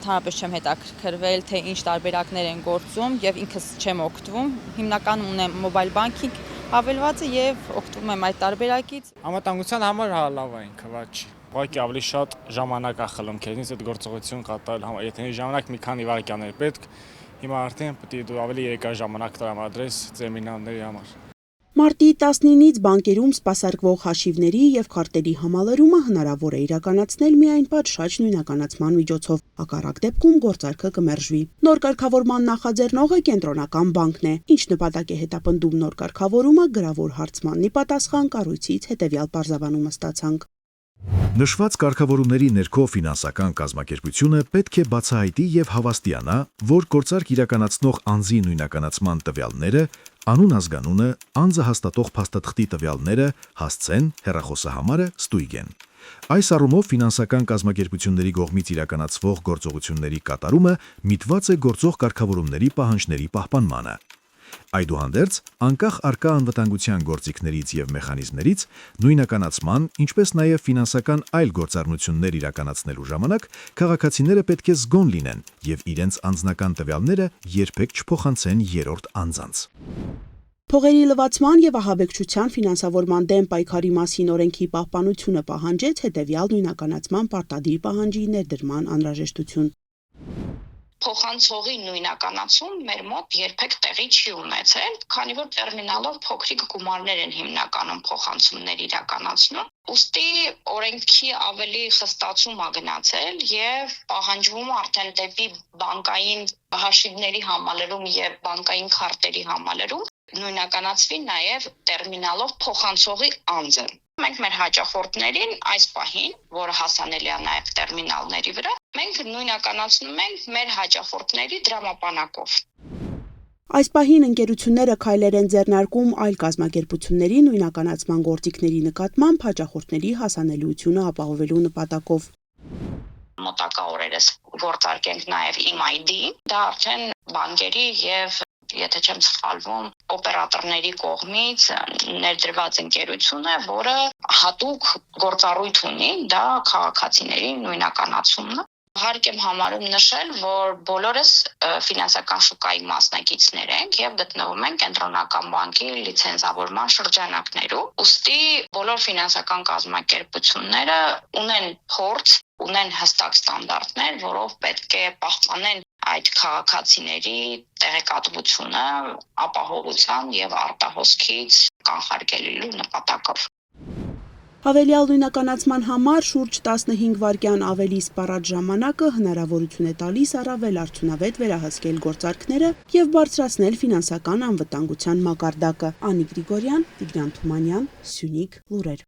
Հարաբերս չեմ հետաքրքրվել, թե ինչ տարբերակներ են գործում եւ ինքս չեմ օգտվում։ Հիմնականում ունեմ մոբայլ բանկինգ հավելվածը եւ օգտվում եմ այդ տարբերակից։ Անվտանգության համար հա լավ է ինքը, բայց չի։ Ուղղակի ավելի շատ ժամանակ է խլում քեզնից այդ գործողություն կատարել, եթե ժամանակ մի քանի վայրկյան էր պետք, հիմա արդեն պետք է դու ավելի երկար ժամանակ տրամադրես տերմինալների համար։ Մարտի 19-ից բանկերում սպասարկվող հաշիվների եւ քարտերի համալրումը հնարավոր է իրականացնել միայն պատշաճ նույնականացման միջոցով, հակառակ դեպքում գործարքը կմերժվի։ Նոր կարգավորման նախաձեռնողը Կենտրոնական բանկն է, ինչ նպատակ է հետապնդում նոր կարգավորումը, գրավոր հարցմանն ի պատասխան կառույցից հետեւյալ պարզաբանումը ստացանք։ Նշված կարգավորումների ներքո ֆինանսական կազմակերպությունը պետք է բացահայտի եւ հավաստիանա, որ գործարք իրականացնող անձի նույնականացման տվյալները, անուն ազգանունը, անձը հաստատող փաստաթղթի տվյալները, հասցեն, հեռախոսահամարը ստույգ են։ Այս առումով ֆինանսական կազմակերպությունների կողմից իրականացվող գործողությունների կատարումը միտված է գործող կարգավորումների պահանջների պահպանմանը։ Այդուհանդերձ, անկախ առկա անվտանգության գործիքներից եւ մեխանիզմներից, նույնականացման, ինչպես նաեւ ֆինանսական այլ գործառնություններ իրականացնելու ժամանակ քաղաքացիները պետք է զգոն լինեն եւ իրենց անձնական տվյալները երբեք չփոխանցեն երրորդ անձանց։ Փողերի լվացման եւ ահաբեկչության ֆինանսավորման դեմ պայքարի մասին օրենքի պահպանությունը պահանջեց հետեւյալ նույնականացման պարտադիր պահանջի ներդրման անհրաժեշտություն։ Փոխանցողի նույնականացում մեր մոտ երբեք տեղի չի ունեցել, քանի որ տերմինալով փոքրիկ գումարներ են հիմնականում փոխանցումներ իրականացնում։ Ուստի օրենքի ավելի խստացում է գնացել եւ պահանջվում արդեն դեպի բանկային հաշիվների համալրում եւ բանկային քարտերի համալրում նույնականացվի նաեւ տերմինալով փոխանցողի անձը։ Մենք մեր հաճախորդներին այս պահին, որը հասանելի է նաև տերմինալների վրա, մենք նույնականացնում ենք մեր հաճախորդների դրամապանակով։ Այս պահին ընկերությունները քայլեր են ձեռնարկում այլ կազմակերպությունների նույնականացման գործիքների նկատմամբ հաճախորդների հասանելիությունը ապահովելու նպատակով։ Մոտակա օրերս գործարկենք նաև IMID, դա արդեն բանկերի եւ եթե չեմ սխալվում, օպերատորների կողմից ներդրված ընկերություն է, որը հատուկ գործառույթ ունի, դա քաղաքացիների նույնականացումն է։ Հարկ եմ համարում նշել, որ բոլորս ֆինանսական շուկայի մասնակիցներ ենք եւ գտնվում ենք Կենտրոնական բանկի լիցենզավորման շրջանակներում։ Ուստի բոլոր ֆինանսական կազմակերպությունները ունեն փորձ, ունեն հստակ ստանդարտներ, որով պետք է պահպանեն այդ քաղաքացիների տեղեկատվությունը ապահովության եւ արտահոսքից կանխարգելելու նպատակով։ Հավելյալ նույնականացման համար շուրջ 15 վայրկյան ավելի սպառած ժամանակը հնարավորություն է տալիս առավել արդյունավետ վերահսկել գործարքները եւ բարձրացնել ֆինանսական անվտանգության մակարդակը։ Անի Գրիգորյան, Տիգրան Թումանյան, Սյունիք լուրեր։